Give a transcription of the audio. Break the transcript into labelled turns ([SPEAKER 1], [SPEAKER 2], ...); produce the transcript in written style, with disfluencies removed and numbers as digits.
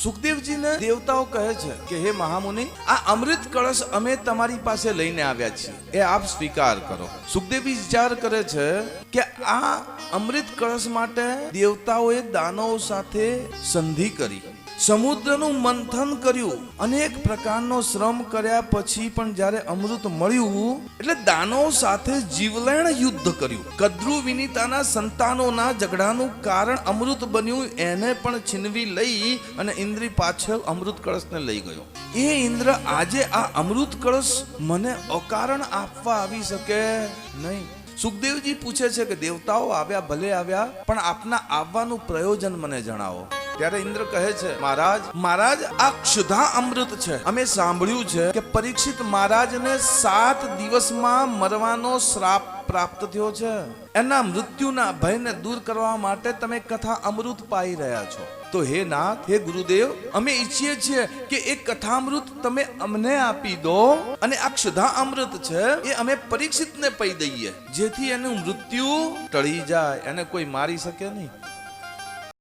[SPEAKER 1] સુખદેવજીને દેવતાઓ કહે છે કે હે મહામુનિ, આ અમૃત કળશ અમે તમારી પાસે લઈને આવ્યા છીએ, એ આપ સ્વીકાર કરો. સુખદેવજી વિચાર કરે છે કે આ અમૃત કળશ માટે દેવતાઓએ દાનવો સાથે સંધિ કરી, સમુદ્રનું મંથન કર્યું, અનેક પ્રકારનો શ્રમ કર્યા પછી પણ જ્યારે અમૃત મળ્યું એટલે દાનવો સાથે જીવલેણ યુદ્ધ કર્યું. કદ્રુ વિનીતાના સંતાનોના ઝઘડાનું કારણ અમૃત બન્યું, એને પણ છીનવી લઈ અને ઇન્દ્ર પાછળ અમૃત કળશને લઈ ગયો. એ ઇન્દ્ર આજે આ અમૃત કળશ મને અકારણ આપવા આવી શકે નહીં. સુખદેવજી પૂછે છે કે દેવતાઓ આવ્યા, ભલે આવ્યા, પણ આપના આવવાનું પ્રયોજન મને જણાવો. ત્યારે ઇન્દ્ર કહે છે, મહારાજ આ ક્ષુધા અમૃત છે. અમે સાંભળ્યું છે કે પરીક્ષિત મહારાજને 7 દિવસમાં મરવાનો શ્રાપ પ્રાપ્ત થયો છે. એના મૃત્યુના ભયને દૂર કરવા માટે તમે કથા અમૃત પાઈ રહ્યા છો. તો હે નાથ, હે ગુરુદેવ, અમે ઈચ્છીએ છીએ કે એ કથામૃત તમે અમને આપી દો અને આ ક્ષુધા અમૃત છે એ અમે પરીક્ષિતને પી દઈએ, જેથી એનું મૃત્યુ ટળી જાય, એને કોઈ મારી શકે નહીં.